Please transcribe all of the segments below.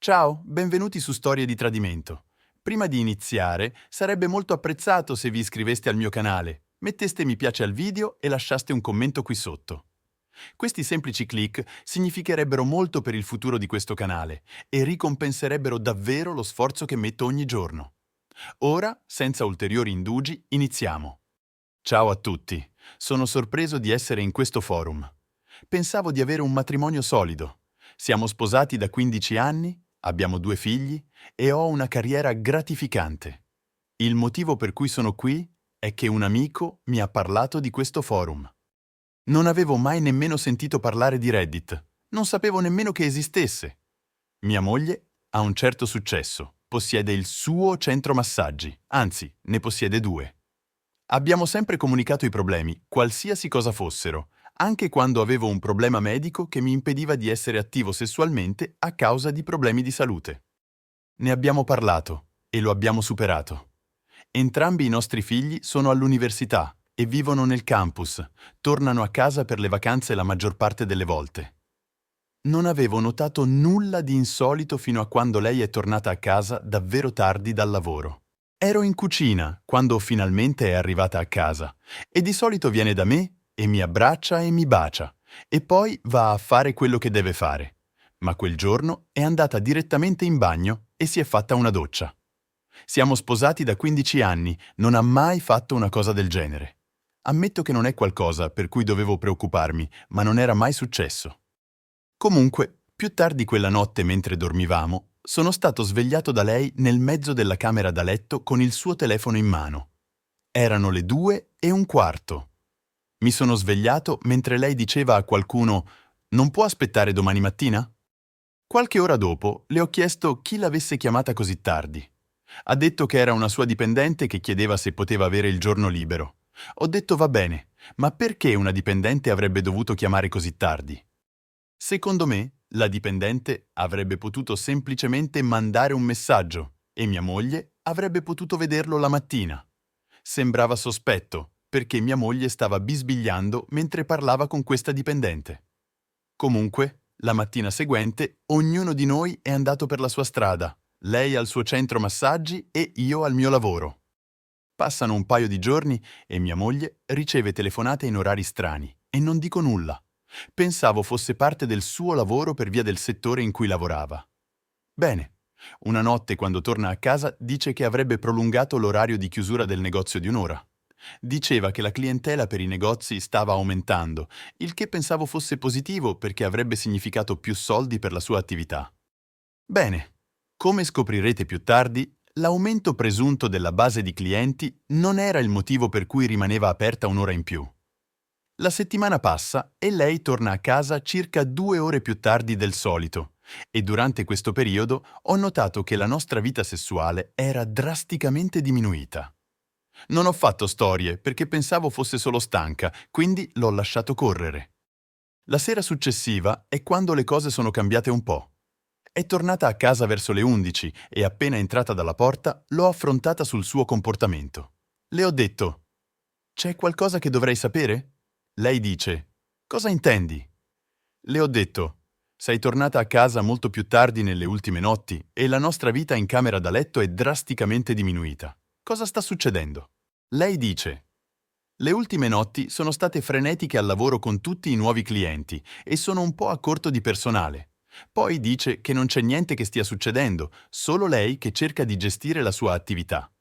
Ciao, benvenuti su Storie di Tradimento. Prima di iniziare, sarebbe molto apprezzato se vi iscriveste al mio canale, metteste mi piace al video e lasciaste un commento qui sotto. Questi semplici click significherebbero molto per il futuro di questo canale e ricompenserebbero davvero lo sforzo che metto ogni giorno. Ora, senza ulteriori indugi, iniziamo. Ciao a tutti, sono sorpreso di essere in questo forum. Pensavo di avere un matrimonio solido. Siamo sposati da 15 anni, abbiamo 2 figli e ho una carriera gratificante. Il motivo per cui sono qui è che un amico mi ha parlato di questo forum. Non avevo mai nemmeno sentito parlare di Reddit, non sapevo nemmeno che esistesse. Mia moglie ha un certo successo, possiede il suo centro massaggi, anzi, ne possiede 2. Abbiamo sempre comunicato i problemi, qualsiasi cosa fossero, anche quando avevo un problema medico che mi impediva di essere attivo sessualmente a causa di problemi di salute. Ne abbiamo parlato e lo abbiamo superato. Entrambi i nostri figli sono all'università e vivono nel campus, tornano a casa per le vacanze la maggior parte delle volte. Non avevo notato nulla di insolito fino a quando lei è tornata a casa davvero tardi dal lavoro. Ero in cucina quando finalmente è arrivata a casa e di solito viene da me e mi abbraccia e mi bacia e poi va a fare quello che deve fare. Ma quel giorno è andata direttamente in bagno e si è fatta una doccia. Siamo sposati da 15 anni, non ha mai fatto una cosa del genere. Ammetto che non è qualcosa per cui dovevo preoccuparmi, ma non era mai successo. Comunque, più tardi quella notte mentre dormivamo, sono stato svegliato da lei nel mezzo della camera da letto con il suo telefono in mano. Erano le 2:15. Mi sono svegliato mentre lei diceva a qualcuno «Non può aspettare domani mattina?» Qualche ora dopo le ho chiesto chi l'avesse chiamata così tardi. Ha detto che era una sua dipendente che chiedeva se poteva avere il giorno libero. Ho detto va bene, ma perché una dipendente avrebbe dovuto chiamare così tardi? Secondo me, la dipendente avrebbe potuto semplicemente mandare un messaggio e mia moglie avrebbe potuto vederlo la mattina. Sembrava sospetto, perché mia moglie stava bisbigliando mentre parlava con questa dipendente. Comunque, la mattina seguente, ognuno di noi è andato per la sua strada, lei al suo centro massaggi e io al mio lavoro. Passano un paio di giorni e mia moglie riceve telefonate in orari strani e non dico nulla. Pensavo fosse parte del suo lavoro per via del settore in cui lavorava. Bene, una notte quando torna a casa dice che avrebbe prolungato l'orario di chiusura del negozio di un'ora. Diceva che la clientela per i negozi stava aumentando, il che pensavo fosse positivo perché avrebbe significato più soldi per la sua attività. Bene, come scoprirete più tardi, l'aumento presunto della base di clienti non era il motivo per cui rimaneva aperta un'ora in più. La settimana passa e lei torna a casa circa 2 ore più tardi del solito e durante questo periodo ho notato che la nostra vita sessuale era drasticamente diminuita. Non ho fatto storie perché pensavo fosse solo stanca, quindi l'ho lasciato correre. La sera successiva è quando le cose sono cambiate un po'. È tornata a casa verso le 11 e appena entrata dalla porta l'ho affrontata sul suo comportamento. Le ho detto: «C'è qualcosa che dovrei sapere?» Lei dice: «Cosa intendi?» Le ho detto: «Sei tornata a casa molto più tardi nelle ultime notti e la nostra vita in camera da letto è drasticamente diminuita. Cosa sta succedendo?» Lei dice: «Le ultime notti sono state frenetiche al lavoro con tutti i nuovi clienti e sono un po' a corto di personale. Poi dice che non c'è niente che stia succedendo, solo lei che cerca di gestire la sua attività».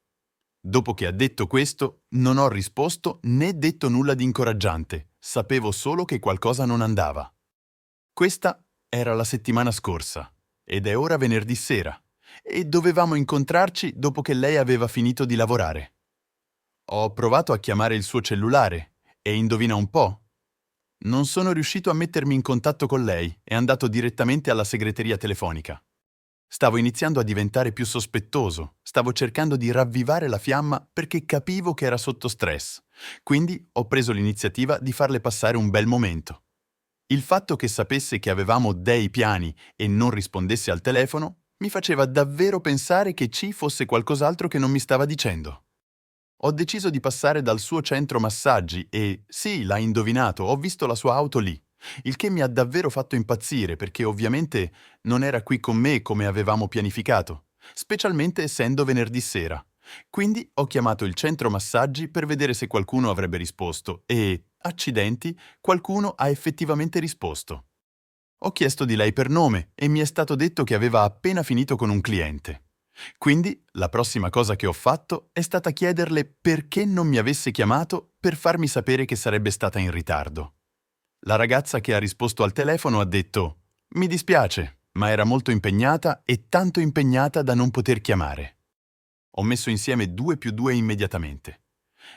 Dopo che ha detto questo, non ho risposto né detto nulla di incoraggiante, sapevo solo che qualcosa non andava. Questa era la settimana scorsa, ed è ora venerdì sera, e dovevamo incontrarci dopo che lei aveva finito di lavorare. Ho provato a chiamare il suo cellulare, e indovina un po'? Non sono riuscito a mettermi in contatto con lei, è andato direttamente alla segreteria telefonica. Stavo iniziando a diventare più sospettoso, stavo cercando di ravvivare la fiamma perché capivo che era sotto stress, quindi ho preso l'iniziativa di farle passare un bel momento. Il fatto che sapesse che avevamo dei piani e non rispondesse al telefono mi faceva davvero pensare che ci fosse qualcos'altro che non mi stava dicendo. Ho deciso di passare dal suo centro massaggi e, sì, l'ha indovinato, ho visto la sua auto lì. Il che mi ha davvero fatto impazzire perché ovviamente non era qui con me come avevamo pianificato, specialmente essendo venerdì sera. Quindi ho chiamato il centro massaggi per vedere se qualcuno avrebbe risposto e, accidenti, qualcuno ha effettivamente risposto. Ho chiesto di lei per nome e mi è stato detto che aveva appena finito con un cliente. Quindi la prossima cosa che ho fatto è stata chiederle perché non mi avesse chiamato per farmi sapere che sarebbe stata in ritardo. La ragazza che ha risposto al telefono ha detto: «Mi dispiace, ma era molto impegnata e tanto impegnata da non poter chiamare». Ho messo insieme 2 più 2 immediatamente.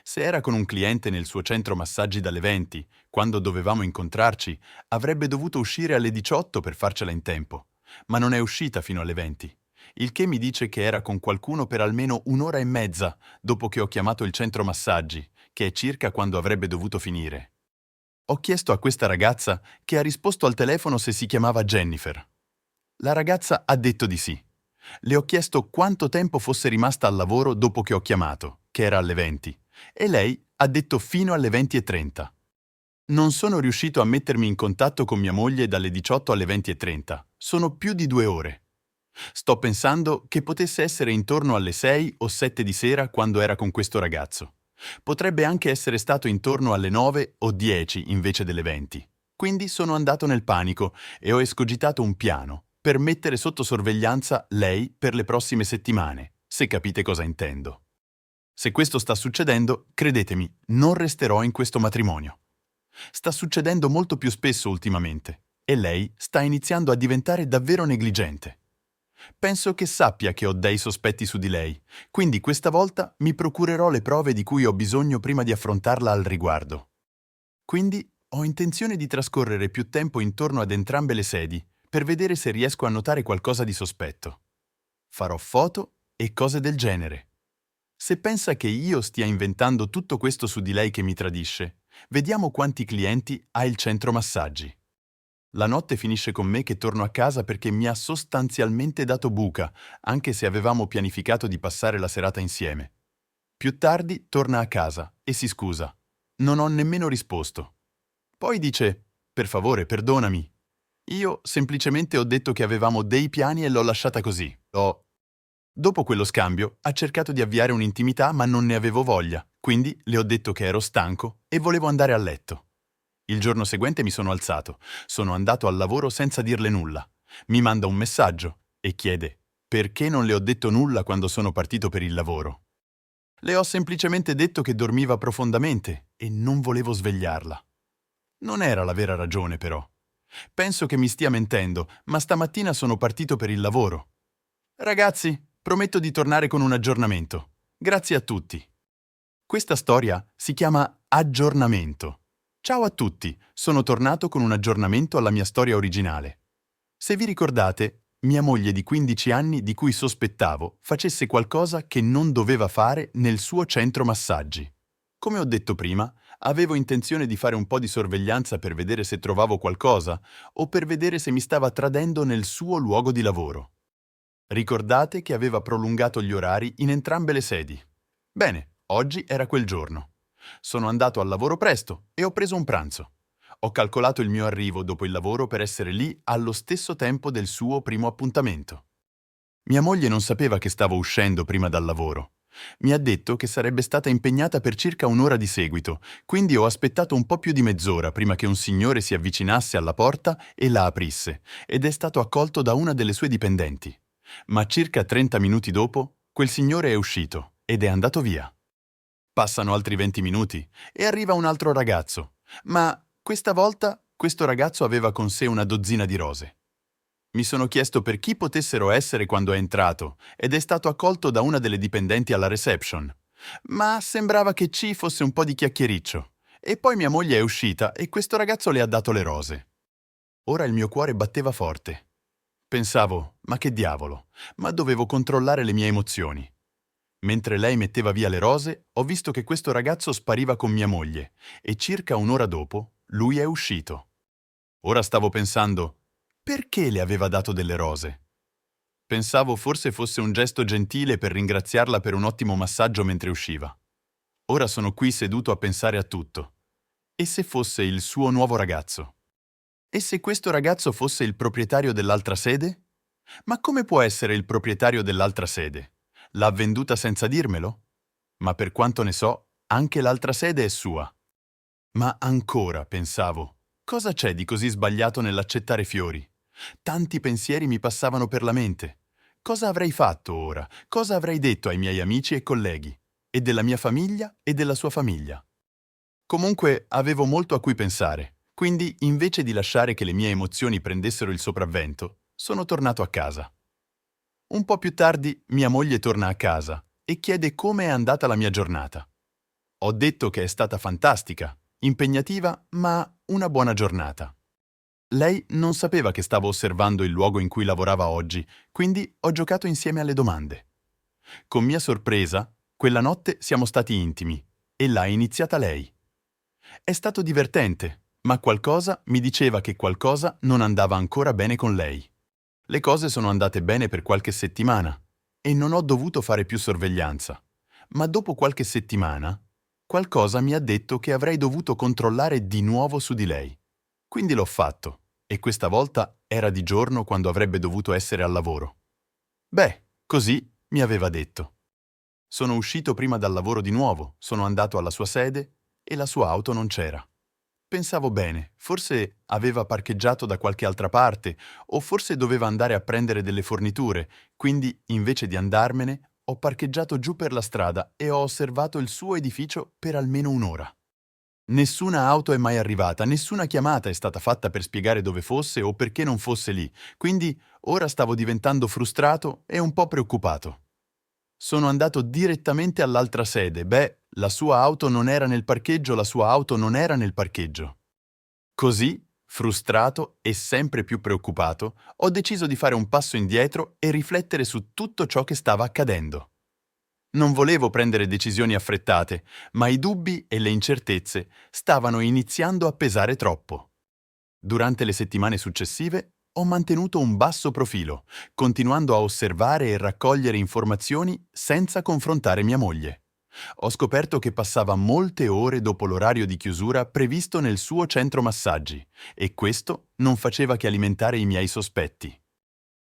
Se era con un cliente nel suo centro massaggi dalle 20, quando dovevamo incontrarci, avrebbe dovuto uscire alle 18 per farcela in tempo, ma non è uscita fino alle 20. Il che mi dice che era con qualcuno per almeno un'ora e mezza dopo che ho chiamato il centro massaggi, che è circa quando avrebbe dovuto finire. Ho chiesto a questa ragazza che ha risposto al telefono se si chiamava Jennifer. La ragazza ha detto di sì. Le ho chiesto quanto tempo fosse rimasta al lavoro dopo che ho chiamato, che era alle 20, e lei ha detto fino alle 20:30. Non sono riuscito a mettermi in contatto con mia moglie dalle 18 alle 20:30. Sono più di 2 ore. Sto pensando che potesse essere intorno alle 6 o 7 di sera quando era con questo ragazzo. Potrebbe anche essere stato intorno alle 9 o 10 invece delle 20. Quindi sono andato nel panico e ho escogitato un piano per mettere sotto sorveglianza lei per le prossime settimane, se capite cosa intendo. Se questo sta succedendo, credetemi, non resterò in questo matrimonio. Sta succedendo molto più spesso ultimamente e lei sta iniziando a diventare davvero negligente. Penso che sappia che ho dei sospetti su di lei, quindi questa volta mi procurerò le prove di cui ho bisogno prima di affrontarla al riguardo. Quindi ho intenzione di trascorrere più tempo intorno ad entrambe le sedi per vedere se riesco a notare qualcosa di sospetto. Farò foto e cose del genere. Se pensa che io stia inventando tutto questo su di lei che mi tradisce, vediamo quanti clienti ha il centro massaggi. La notte finisce con me che torno a casa perché mi ha sostanzialmente dato buca, anche se avevamo pianificato di passare la serata insieme. Più tardi torna a casa e si scusa. Non ho nemmeno risposto. Poi dice: «Per favore, perdonami». Io semplicemente ho detto che avevamo dei piani e l'ho lasciata così. Dopo quello scambio ha cercato di avviare un'intimità ma non ne avevo voglia, quindi le ho detto che ero stanco e volevo andare a letto. Il giorno seguente mi sono alzato, sono andato al lavoro senza dirle nulla. Mi manda un messaggio e chiede: «Perché non le ho detto nulla quando sono partito per il lavoro?» Le ho semplicemente detto che dormiva profondamente e non volevo svegliarla. Non era la vera ragione, però. Penso che mi stia mentendo, ma stamattina sono partito per il lavoro. Ragazzi, prometto di tornare con un aggiornamento. Grazie a tutti. Questa storia si chiama Aggiornamento. Ciao a tutti, sono tornato con un aggiornamento alla mia storia originale. Se vi ricordate, mia moglie di 15 anni di cui sospettavo facesse qualcosa che non doveva fare nel suo centro massaggi. Come ho detto prima, avevo intenzione di fare un po' di sorveglianza per vedere se trovavo qualcosa o per vedere se mi stava tradendo nel suo luogo di lavoro. Ricordate che aveva prolungato gli orari in entrambe le sedi. Bene, oggi era quel giorno. Sono andato al lavoro presto e ho preso un pranzo. Ho calcolato il mio arrivo dopo il lavoro per essere lì allo stesso tempo del suo primo appuntamento. Mia moglie non sapeva che stavo uscendo prima dal lavoro. Mi ha detto che sarebbe stata impegnata per circa un'ora di seguito, quindi ho aspettato un po' più di mezz'ora prima che un signore si avvicinasse alla porta e la aprisse, ed è stato accolto da una delle sue dipendenti. Ma circa 30 minuti dopo, quel signore è uscito ed è andato via. Passano altri 20 minuti e arriva un altro ragazzo, ma questa volta questo ragazzo aveva con sé una dozzina di rose. Mi sono chiesto per chi potessero essere quando è entrato ed è stato accolto da una delle dipendenti alla reception. Ma sembrava che ci fosse un po' di chiacchiericcio. E poi mia moglie è uscita e questo ragazzo le ha dato le rose. Ora il mio cuore batteva forte. Pensavo, ma che diavolo, ma dovevo controllare le mie emozioni. Mentre lei metteva via le rose, ho visto che questo ragazzo spariva con mia moglie e circa un'ora dopo lui è uscito. Ora stavo pensando, perché le aveva dato delle rose? Pensavo forse fosse un gesto gentile per ringraziarla per un ottimo massaggio mentre usciva. Ora sono qui seduto a pensare a tutto. E se fosse il suo nuovo ragazzo? E se questo ragazzo fosse il proprietario dell'altra sede? Ma come può essere il proprietario dell'altra sede? L'ha venduta senza dirmelo? Ma per quanto ne so, anche l'altra sede è sua. Ma ancora, pensavo, cosa c'è di così sbagliato nell'accettare fiori? Tanti pensieri mi passavano per la mente. Cosa avrei fatto ora? Cosa avrei detto ai miei amici e colleghi? E della mia famiglia e della sua famiglia? Comunque avevo molto a cui pensare, quindi invece di lasciare che le mie emozioni prendessero il sopravvento, sono tornato a casa. Un po' più tardi mia moglie torna a casa e chiede come è andata la mia giornata. Ho detto che è stata fantastica, impegnativa, ma una buona giornata. Lei non sapeva che stavo osservando il luogo in cui lavorava oggi, quindi ho giocato insieme alle domande. Con mia sorpresa, quella notte siamo stati intimi e l'ha iniziata lei. È stato divertente, ma qualcosa mi diceva che qualcosa non andava ancora bene con lei. Le cose sono andate bene per qualche settimana e non ho dovuto fare più sorveglianza. Ma dopo qualche settimana, qualcosa mi ha detto che avrei dovuto controllare di nuovo su di lei. Quindi l'ho fatto, e questa volta era di giorno quando avrebbe dovuto essere al lavoro. Beh, così mi aveva detto. Sono uscito prima dal lavoro di nuovo, sono andato alla sua sede e la sua auto non c'era. Pensavo bene, forse aveva parcheggiato da qualche altra parte o forse doveva andare a prendere delle forniture, quindi invece di andarmene ho parcheggiato giù per la strada e ho osservato il suo edificio per almeno un'ora. Nessuna auto è mai arrivata, nessuna chiamata è stata fatta per spiegare dove fosse o perché non fosse lì, quindi ora stavo diventando frustrato e un po' preoccupato. Sono andato direttamente all'altra sede. Beh, la sua auto non era nel parcheggio, la sua auto non era nel parcheggio. Così, frustrato e sempre più preoccupato, ho deciso di fare un passo indietro e riflettere su tutto ciò che stava accadendo. Non volevo prendere decisioni affrettate, ma i dubbi e le incertezze stavano iniziando a pesare troppo. Durante le settimane successive ho mantenuto un basso profilo, continuando a osservare e raccogliere informazioni senza confrontare mia moglie. Ho scoperto che passava molte ore dopo l'orario di chiusura previsto nel suo centro massaggi e questo non faceva che alimentare i miei sospetti.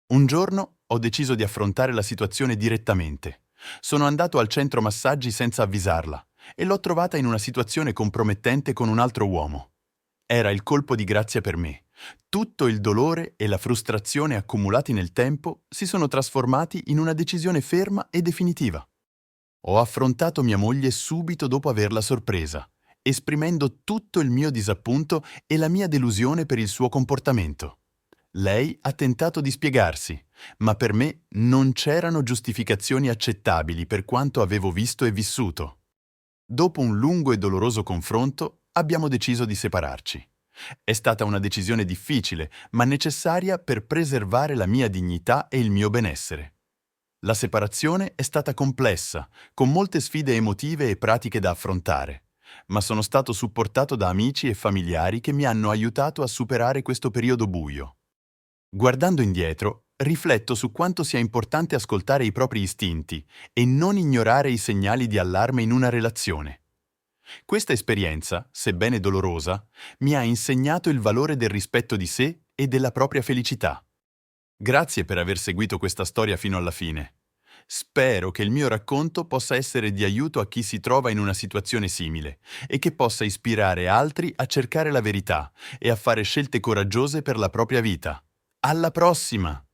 Un giorno ho deciso di affrontare la situazione direttamente. Sono andato al centro massaggi senza avvisarla e l'ho trovata in una situazione compromettente con un altro uomo. Era il colpo di grazia per me. Tutto il dolore e la frustrazione accumulati nel tempo si sono trasformati in una decisione ferma e definitiva. Ho affrontato mia moglie subito dopo averla sorpresa, esprimendo tutto il mio disappunto e la mia delusione per il suo comportamento. Lei ha tentato di spiegarsi, ma per me non c'erano giustificazioni accettabili per quanto avevo visto e vissuto. Dopo un lungo e doloroso confronto, abbiamo deciso di separarci. È stata una decisione difficile, ma necessaria per preservare la mia dignità e il mio benessere. La separazione è stata complessa, con molte sfide emotive e pratiche da affrontare, ma sono stato supportato da amici e familiari che mi hanno aiutato a superare questo periodo buio. Guardando indietro, rifletto su quanto sia importante ascoltare i propri istinti e non ignorare i segnali di allarme in una relazione. Questa esperienza, sebbene dolorosa, mi ha insegnato il valore del rispetto di sé e della propria felicità. Grazie per aver seguito questa storia fino alla fine. Spero che il mio racconto possa essere di aiuto a chi si trova in una situazione simile e che possa ispirare altri a cercare la verità e a fare scelte coraggiose per la propria vita. Alla prossima!